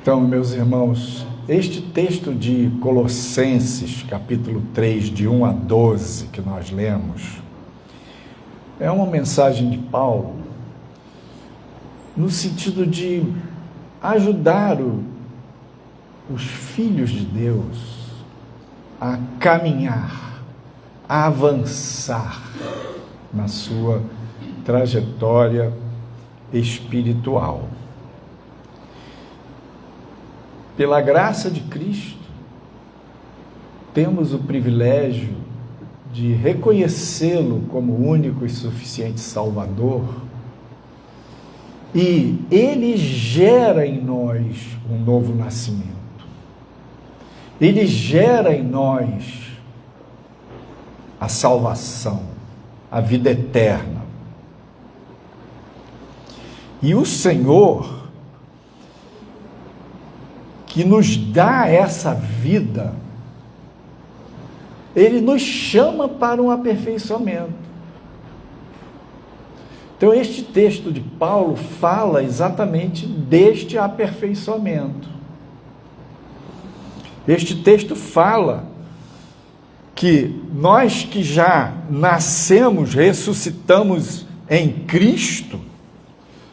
Então, meus irmãos, este texto de Colossenses, capítulo 3, de 1 a 12, que nós lemos, é uma mensagem de Paulo no sentido de ajudar os filhos de Deus a caminhar, a avançar na sua trajetória espiritual. Pela graça de Cristo, temos o privilégio de reconhecê-lo como único e suficiente Salvador, e Ele gera em nós um novo nascimento. Ele gera em nós a salvação, a vida eterna. E o Senhor, que nos dá essa vida, Ele nos chama para um aperfeiçoamento. Então, este texto de Paulo fala exatamente deste aperfeiçoamento. Este texto fala que nós que já nascemos, ressuscitamos em Cristo,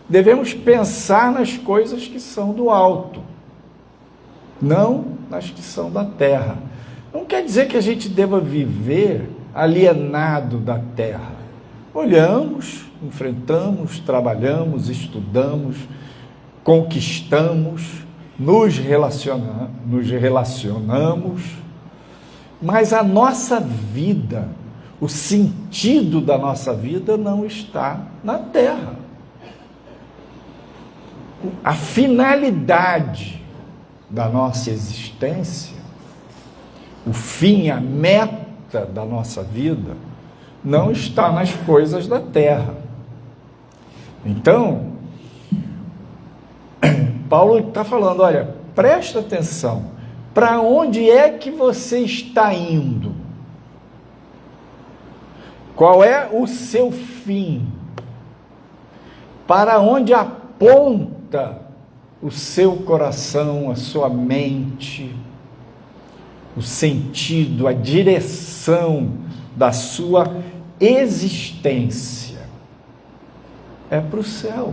devemos pensar nas coisas que são do alto, não nas que são da terra. Não quer dizer que a gente deva viver alienado da terra. Olhamos, enfrentamos, trabalhamos, estudamos, conquistamos, nos relacionamos, mas a nossa vida, o sentido da nossa vida não está na terra. A finalidade da nossa existência, o fim, a meta da nossa vida, não está nas coisas da terra. Então, Paulo está falando, olha, presta atenção, para onde é que você está indo? Qual é o seu fim? Para onde aponta o seu coração, a sua mente, o sentido, a direção da sua existência? É para o céu,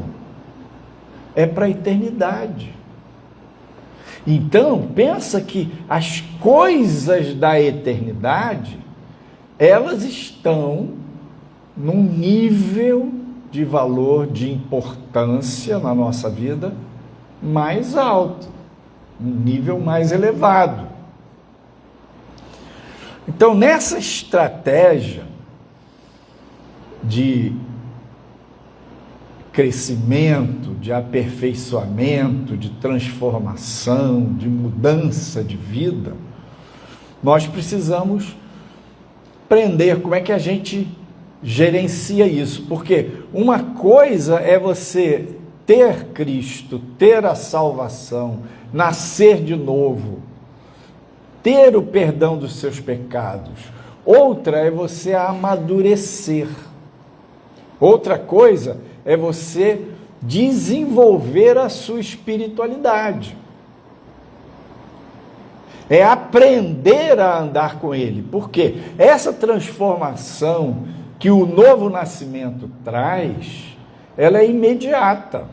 é para a eternidade. Então, pensa que as coisas da eternidade, elas estão num nível de valor, de importância na nossa vida mais alto, um nível mais elevado. Então, nessa estratégia de crescimento, de aperfeiçoamento, de transformação, de mudança de vida, nós precisamos aprender como é que a gente gerencia isso, porque uma coisa é você ter Cristo, ter a salvação, nascer de novo, ter o perdão dos seus pecados. Outra é você amadurecer. Outra coisa é você desenvolver a sua espiritualidade. É aprender a andar com Ele. Porque essa transformação que o novo nascimento traz, ela é imediata.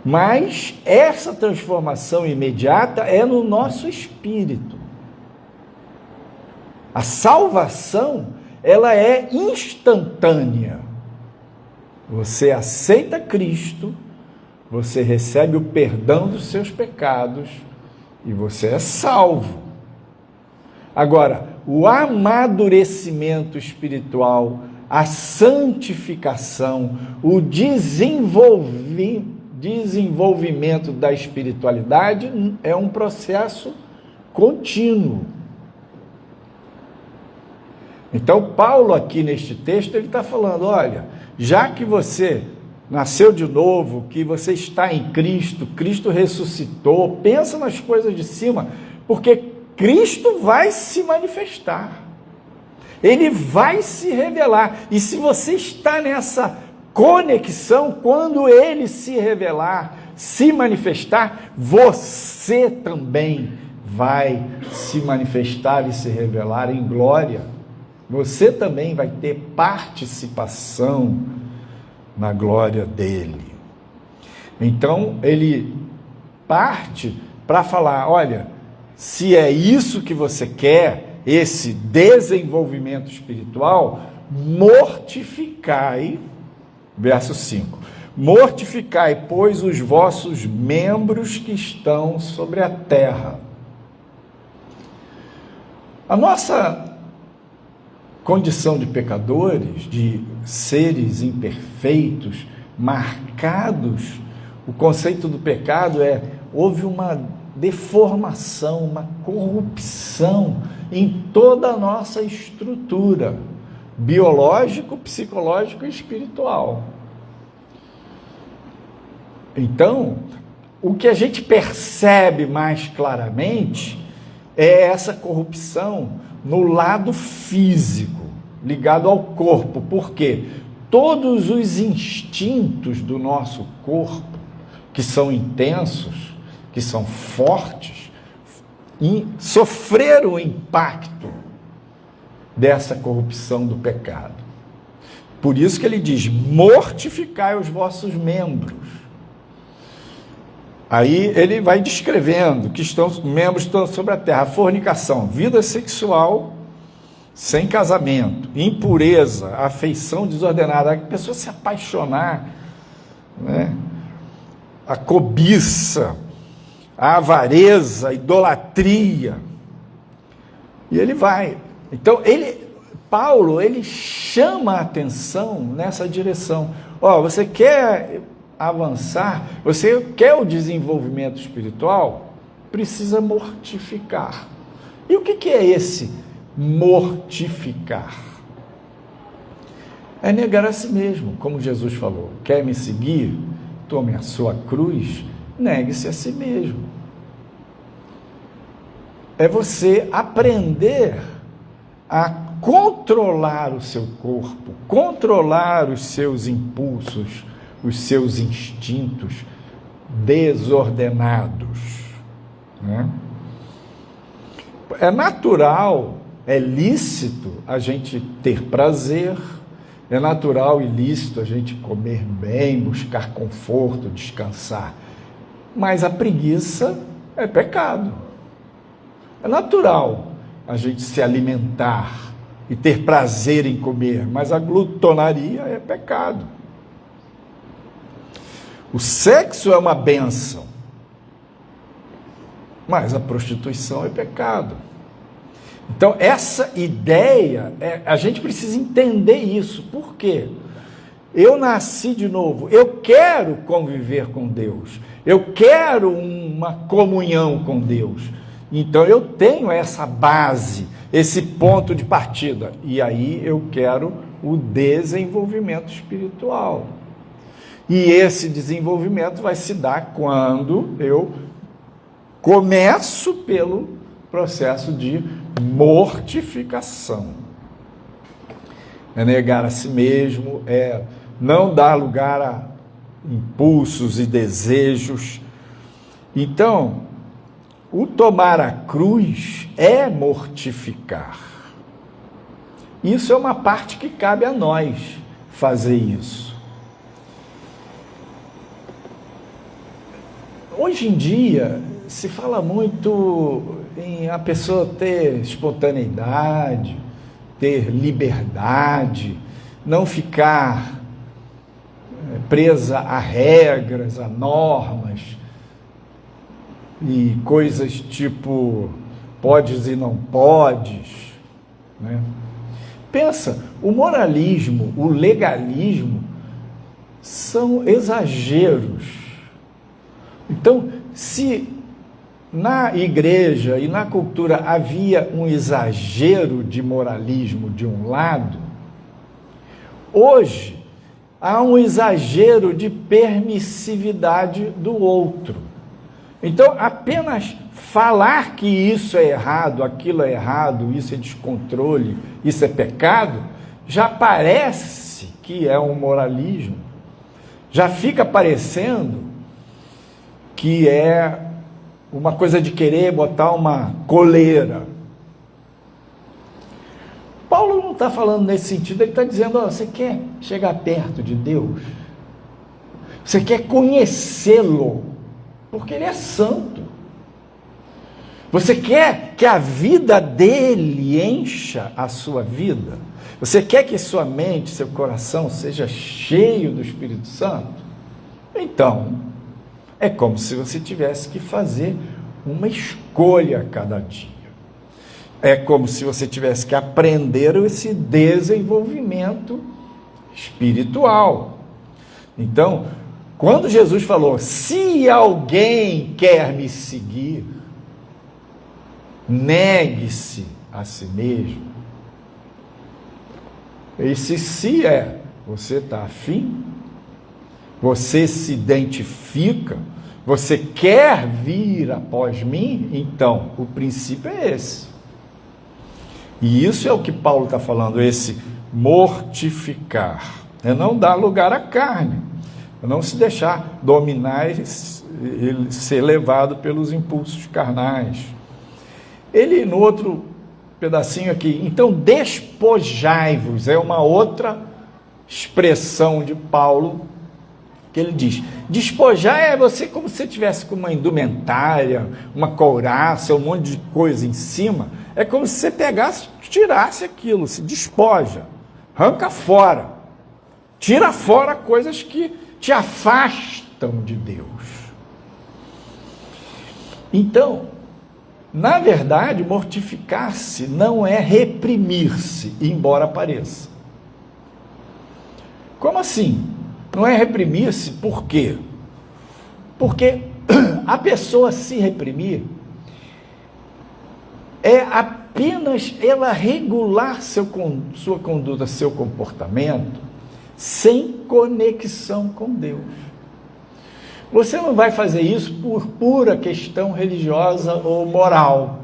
Mas essa transformação imediata é no nosso espírito. A salvação, ela é instantânea. Você aceita Cristo, você recebe o perdão dos seus pecados e você é salvo. Agora, o amadurecimento espiritual, a santificação, o desenvolvimento da espiritualidade é um processo contínuo. Então, Paulo aqui neste texto, ele está falando, olha, já que você nasceu de novo, que você está em Cristo, Cristo ressuscitou, pensa nas coisas de cima, porque Cristo vai se manifestar, Ele vai se revelar, e se você está nessa conexão, quando Ele se revelar, se manifestar, você também vai se manifestar e se revelar em glória. Você também vai ter participação na glória dele. Então, ele parte para falar, olha, se é isso que você quer, esse desenvolvimento espiritual, mortificai, verso 5, mortificai, pois, os vossos membros que estão sobre a terra. A nossa condição de pecadores, de seres imperfeitos, marcados, o conceito do pecado houve uma deformação, uma corrupção em toda a nossa estrutura, biológico, psicológico e espiritual. Então, o que a gente percebe mais claramente é essa corrupção no lado físico, ligado ao corpo. Por quê? Todos os instintos do nosso corpo, que são intensos, que são fortes, sofreram o impacto dessa corrupção do pecado. Por isso que ele diz, mortificai os vossos membros. Aí ele vai descrevendo que membros estão sobre a terra, a fornicação, vida sexual sem casamento, impureza, afeição desordenada, a pessoa se apaixonar, né? A cobiça, a avareza, a idolatria. E ele vai. Então, Paulo, ele chama a atenção nessa direção. Você quer avançar, você quer o desenvolvimento espiritual, precisa mortificar. E o que é esse mortificar? É negar a si mesmo, como Jesus falou. Quer me seguir? Tome a sua cruz, negue-se a si mesmo. É você aprender a controlar o seu corpo, controlar os seus impulsos, os seus instintos desordenados, né? É natural, é lícito a gente ter prazer, é natural e lícito a gente comer bem, buscar conforto, descansar, mas a preguiça é pecado. É natural a gente se alimentar e ter prazer em comer, mas a glutonaria é pecado. O sexo é uma bênção, mas a prostituição é pecado. Então, essa ideia, a gente precisa entender isso. Por quê? Eu nasci de novo, eu quero conviver com Deus, eu quero uma comunhão com Deus. Então, eu tenho essa base, esse ponto de partida. E aí eu quero o desenvolvimento espiritual. E esse desenvolvimento vai se dar quando eu começo pelo processo de mortificação. É negar a si mesmo, é não dar lugar a impulsos e desejos. Então, o tomar a cruz é mortificar. Isso é uma parte que cabe a nós fazer isso. Hoje em dia, se fala muito em a pessoa ter espontaneidade, ter liberdade, não ficar presa a regras, a normas e coisas tipo podes e não podes, né? Pensa, o moralismo, o legalismo são exageros. Então, se na igreja e na cultura havia um exagero de moralismo de um lado, hoje há um exagero de permissividade do outro. Então, apenas falar que isso é errado, aquilo é errado, isso é descontrole, isso é pecado, já parece que é um moralismo. Já fica parecendo que é uma coisa de querer botar uma coleira. Paulo não está falando nesse sentido, ele está dizendo, ó, você quer chegar perto de Deus? Você quer conhecê-lo? Porque ele é santo. Você quer que a vida dele encha a sua vida? Você quer que sua mente, seu coração seja cheio do Espírito Santo? Então, é como se você tivesse que fazer uma escolha a cada dia. É como se você tivesse que aprender esse desenvolvimento espiritual. Então, quando Jesus falou, se alguém quer me seguir, negue-se a si mesmo. Esse se é, você está afim? Você se identifica? Você quer vir após mim? Então, o princípio é esse. E isso é o que Paulo está falando, esse mortificar. É não dar lugar à carne, é não se deixar dominar e ser levado pelos impulsos carnais. Ele, no outro pedacinho aqui, então despojai-vos, é uma outra expressão de Paulo, que ele diz, despojar é você como se você tivesse com uma indumentária, uma couraça, um monte de coisa em cima, é como se você pegasse, tirasse aquilo, se despoja, arranca fora, tira fora coisas que te afastam de Deus. Então, na verdade, mortificar-se não é reprimir-se, embora pareça. Como assim? Não é reprimir-se, por quê? Porque a pessoa se reprimir é apenas ela regular sua conduta, seu comportamento, sem conexão com Deus. Você não vai fazer isso por pura questão religiosa ou moral.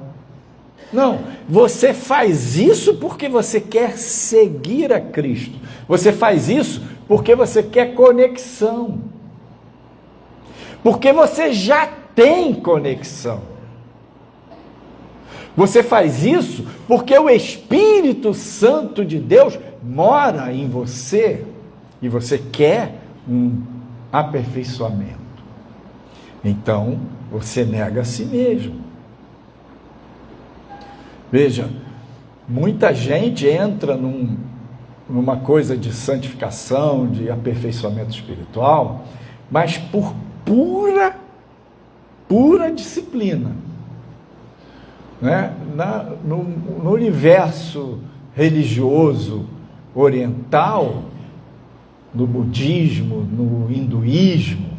Não, você faz isso porque você quer seguir a Cristo. Você faz isso porque você quer conexão. Porque você já tem conexão. Você faz isso porque o Espírito Santo de Deus mora em você e você quer um aperfeiçoamento. Então, você nega a si mesmo. Veja, muita gente entra numa coisa de santificação, de aperfeiçoamento espiritual, mas por pura disciplina. Né? No universo religioso oriental, no budismo, no hinduísmo,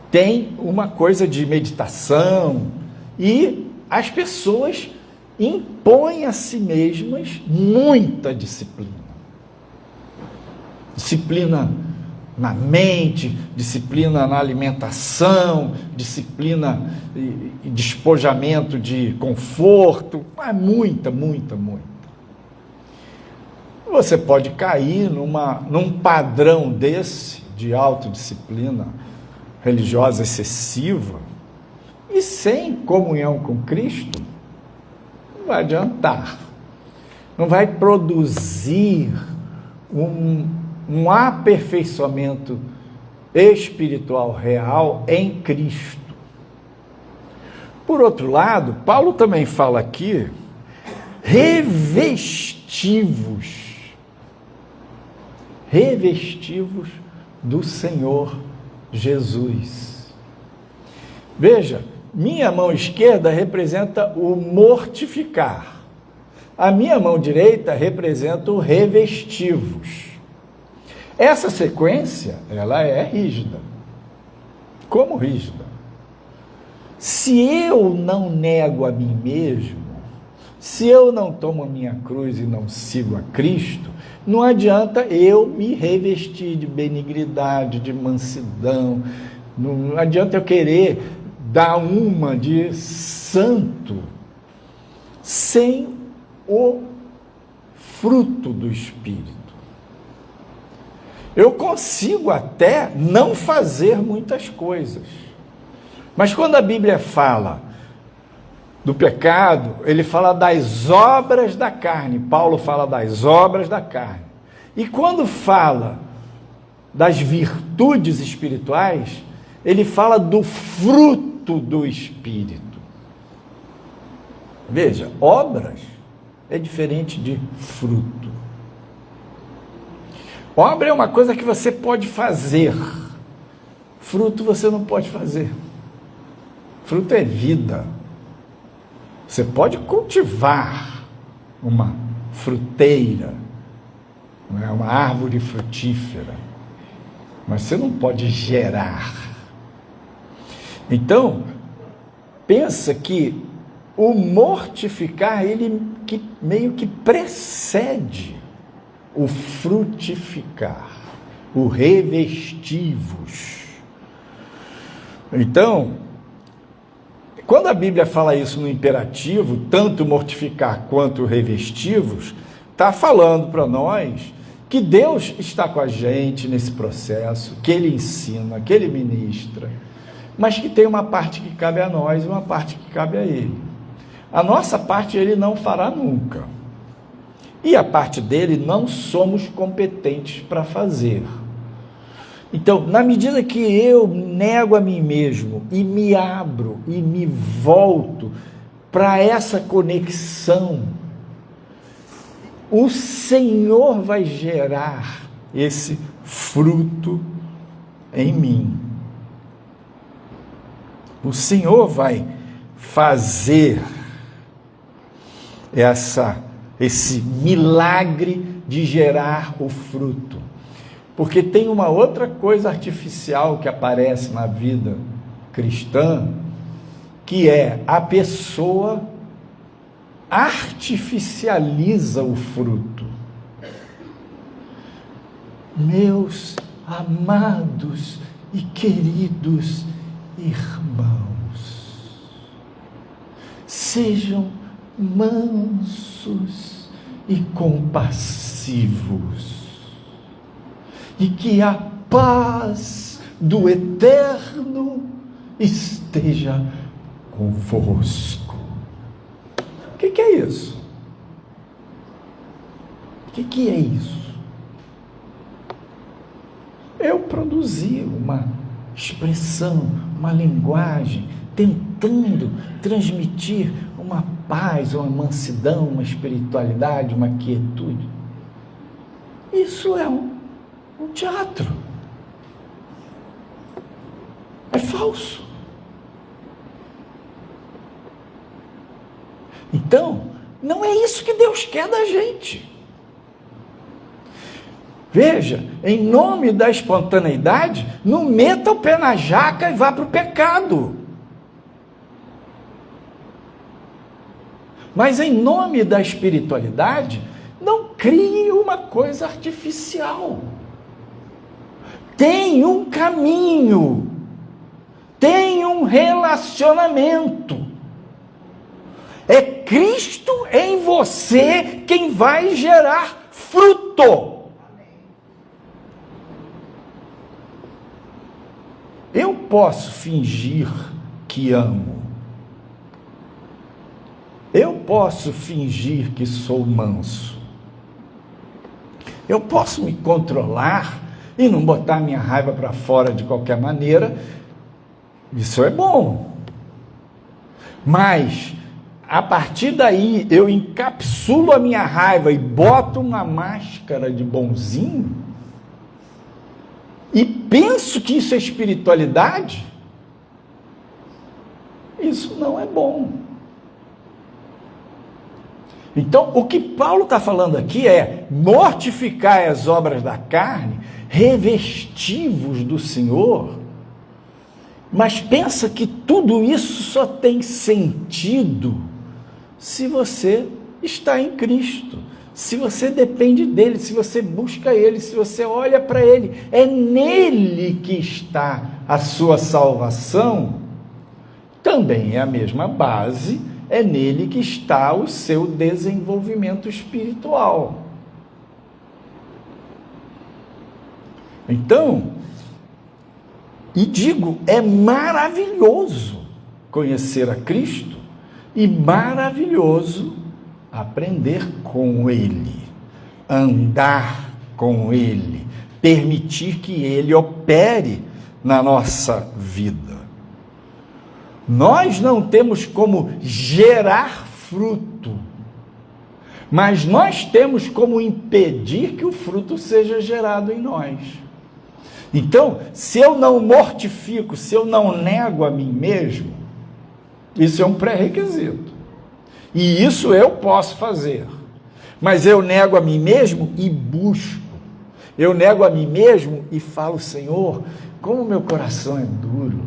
tem uma coisa de meditação e as pessoas impõem a si mesmas muita disciplina. Disciplina na mente, disciplina na alimentação, disciplina e despojamento de conforto, mas muita. Você pode cair num padrão desse de autodisciplina religiosa excessiva e sem comunhão com Cristo, não vai adiantar, não vai produzir um aperfeiçoamento espiritual real em Cristo. Por outro lado, Paulo também fala aqui, revestivos do Senhor Jesus. Veja, minha mão esquerda representa o mortificar, a minha mão direita representa o revestivos. Essa sequência, ela é rígida. Como rígida? Se eu não nego a mim mesmo, se eu não tomo a minha cruz e não sigo a Cristo, não adianta eu me revestir de benignidade, de mansidão, não adianta eu querer dar uma de santo sem o fruto do Espírito. Eu consigo até não fazer muitas coisas. Mas quando a Bíblia fala do pecado, ele fala das obras da carne. Paulo fala das obras da carne. E quando fala das virtudes espirituais, ele fala do fruto do Espírito. Veja, obras é diferente de fruto. Obra é uma coisa que você pode fazer. Fruto você não pode fazer. Fruto é vida. Você pode cultivar uma fruteira, uma árvore frutífera, mas você não pode gerar. Então, pensa que o mortificar, ele meio que precede o frutificar, o revestivos. Então, quando a Bíblia fala isso no imperativo, tanto mortificar quanto revestivos, está falando para nós que Deus está com a gente nesse processo, que Ele ensina, que Ele ministra, mas que tem uma parte que cabe a nós e uma parte que cabe a Ele. A nossa parte Ele não fará nunca. E a parte dele não somos competentes para fazer. Então, na medida que eu nego a mim mesmo e me abro e me volto para essa conexão, o Senhor vai gerar esse fruto em mim. O Senhor vai fazer esse milagre de gerar o fruto. Porque tem uma outra coisa artificial que aparece na vida cristã, que é a pessoa artificializa o fruto. Meus amados e queridos irmãos, sejam mansos e compassivos, e que a paz do Eterno esteja convosco. O que é isso? O que é isso? Eu produzi uma expressão, uma linguagem, tentando transmitir uma paz, uma mansidão, uma espiritualidade, uma quietude. Isso é um teatro. É falso. Então, não é isso que Deus quer da gente. Veja, em nome da espontaneidade, não meta o pé na jaca e vá para o pecado. Mas em nome da espiritualidade, não crie uma coisa artificial. Tem um caminho, tem um relacionamento. É Cristo em você quem vai gerar fruto. Eu posso fingir que amo. Eu posso fingir que sou manso. Eu posso me controlar e não botar minha raiva para fora de qualquer maneira. Isso é bom. Mas, a partir daí, eu encapsulo a minha raiva e boto uma máscara de bonzinho e penso que isso é espiritualidade. Isso não é bom. Então, o que Paulo está falando aqui é mortificar as obras da carne, revestivos do Senhor, mas pensa que tudo isso só tem sentido se você está em Cristo, se você depende dele, se você busca ele, se você olha para ele. É nele que está a sua salvação. Também é a mesma base, é nele que está o seu desenvolvimento espiritual. Então, e digo, é maravilhoso conhecer a Cristo e maravilhoso aprender com Ele, andar com Ele, permitir que Ele opere na nossa vida. Nós não temos como gerar fruto, mas nós temos como impedir que o fruto seja gerado em nós. Então, se eu não mortifico, se eu não nego a mim mesmo, isso é um pré-requisito. E isso eu posso fazer. Mas eu nego a mim mesmo e busco. Eu nego a mim mesmo e falo, Senhor, como meu coração é duro.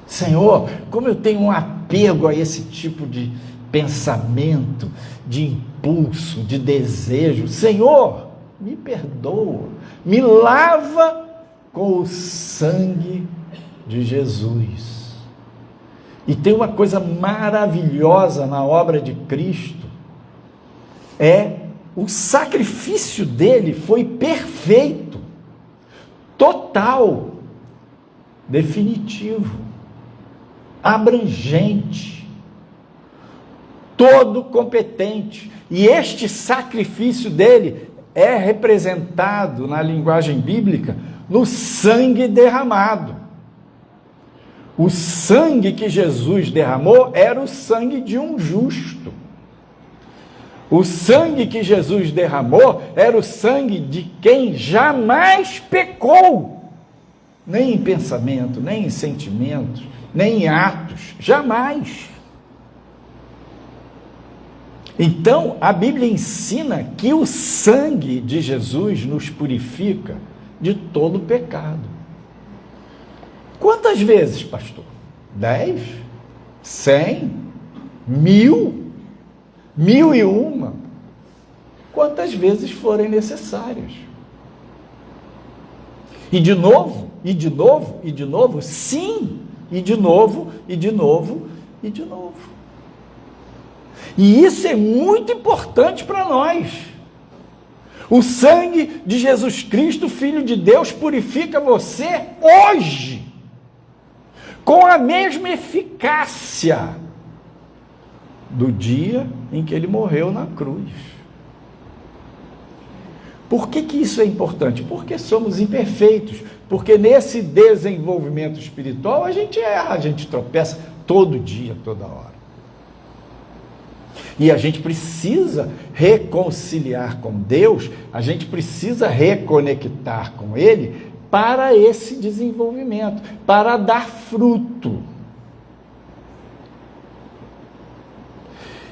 Senhor, como eu tenho um apego a esse tipo de pensamento, de impulso, de desejo. Senhor, me perdoa, me lava com o sangue de Jesus. E tem uma coisa maravilhosa na obra de Cristo, o sacrifício dele foi perfeito, total, definitivo, abrangente, todo competente. E este sacrifício dele é representado na linguagem bíblica no sangue derramado. O sangue que Jesus derramou era o sangue de um justo. O sangue que Jesus derramou era o sangue de quem jamais pecou, nem em pensamento, nem em sentimentos, nem em atos, jamais. Então, a Bíblia ensina que o sangue de Jesus nos purifica de todo pecado. Quantas vezes, pastor? 10? 100? 1000? 1001? Quantas vezes forem necessárias. E de novo, e de novo, e de novo, sim, e de novo, e de novo, e de novo. E isso é muito importante para nós. O sangue de Jesus Cristo, Filho de Deus, purifica você hoje, com a mesma eficácia do dia em que ele morreu na cruz. Por que isso é importante? Porque somos imperfeitos, porque nesse desenvolvimento espiritual a gente erra, a gente tropeça todo dia, toda hora. E a gente precisa reconciliar com Deus, a gente precisa reconectar com Ele para esse desenvolvimento, para dar fruto.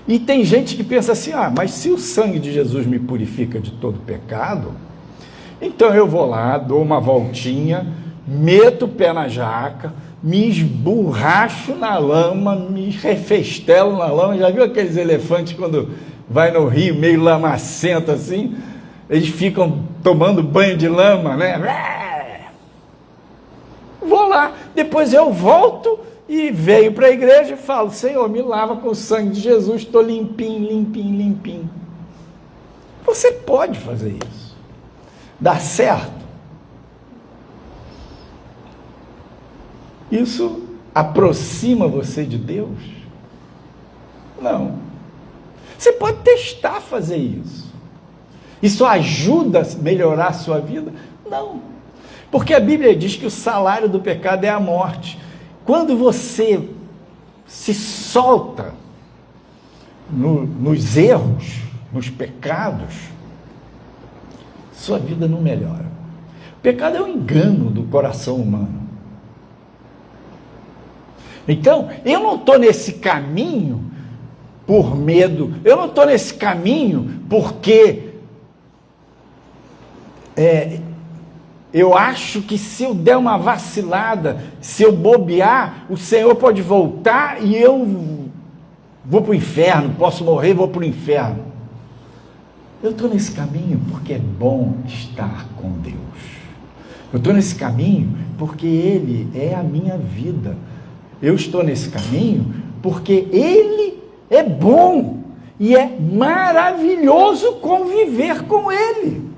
E tem gente que pensa assim, mas se o sangue de Jesus me purifica de todo pecado, então eu vou lá, dou uma voltinha, meto o pé na jaca, me esborracho na lama, me refestelo na lama. Já viu aqueles elefantes quando vai no rio, meio lamacento assim? Eles ficam tomando banho de lama, né? Vou lá, depois eu volto e venho para a igreja e falo, Senhor, me lava com o sangue de Jesus, estou limpinho, limpinho, limpinho. Você pode fazer isso. Dá certo? Isso aproxima você de Deus? Não. Você pode testar fazer isso. Isso ajuda a melhorar a sua vida? Não. Porque a Bíblia diz que o salário do pecado é a morte. Quando você se solta nos erros, nos pecados, sua vida não melhora. O pecado é um engano do coração humano. Então, eu não estou nesse caminho por medo, eu não estou nesse caminho porque eu acho que se eu der uma vacilada, se eu bobear, o Senhor pode voltar e eu vou para o inferno, posso morrer, vou para o inferno. Eu estou nesse caminho porque é bom estar com Deus. Eu estou nesse caminho porque Ele é a minha vida. Eu estou nesse caminho porque Ele é bom e é maravilhoso conviver com Ele.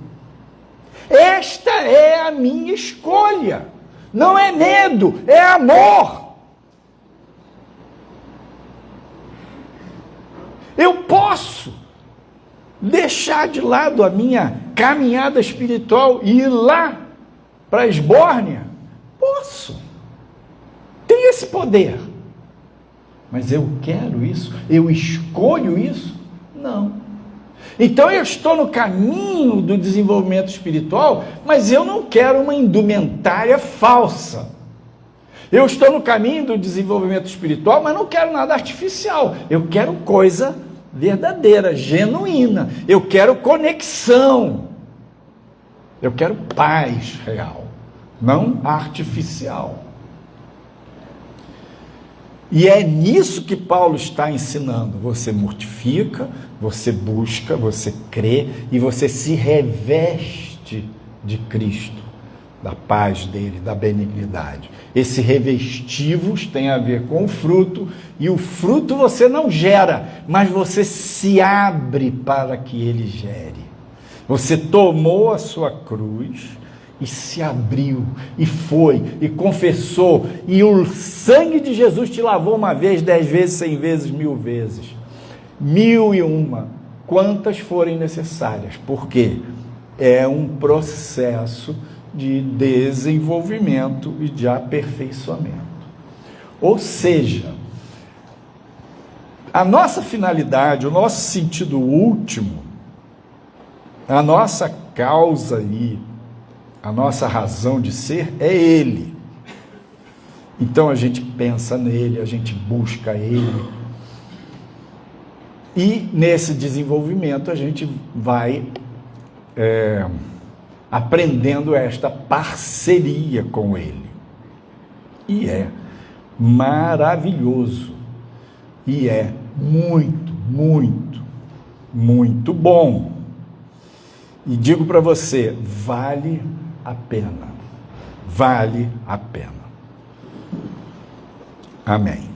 Esta é a minha escolha. Não é medo, é amor. Eu posso deixar de lado a minha caminhada espiritual e ir lá para a esbórnia? Posso. Tenho esse poder. Mas eu quero isso? Eu escolho isso? Não. Então eu estou no caminho do desenvolvimento espiritual, mas eu não quero uma indumentária falsa. Eu estou no caminho do desenvolvimento espiritual, mas não quero nada artificial. Eu quero coisa verdadeira, genuína. Eu quero conexão. Eu quero paz real, não artificial. E é nisso que Paulo está ensinando. Você mortifica, você busca, você crê e você se reveste de Cristo, da paz dele, da benignidade. Esse revestivos tem a ver com o fruto, e o fruto você não gera, mas você se abre para que ele gere. Você tomou a sua cruz e se abriu, e foi, e confessou, e o sangue de Jesus te lavou uma vez, 10 vezes, 100 vezes, 1000 vezes. 1001, quantas forem necessárias, porque é um processo de desenvolvimento e de aperfeiçoamento. Ou seja, a nossa finalidade, o nosso sentido último, a nossa causa aí, a nossa razão de ser é Ele. Então a gente pensa nele, a gente busca Ele. E nesse desenvolvimento a gente vai aprendendo esta parceria com Ele. E é maravilhoso. E é muito, muito, muito bom. E digo para você, vale a pena. Vale a pena. Amém.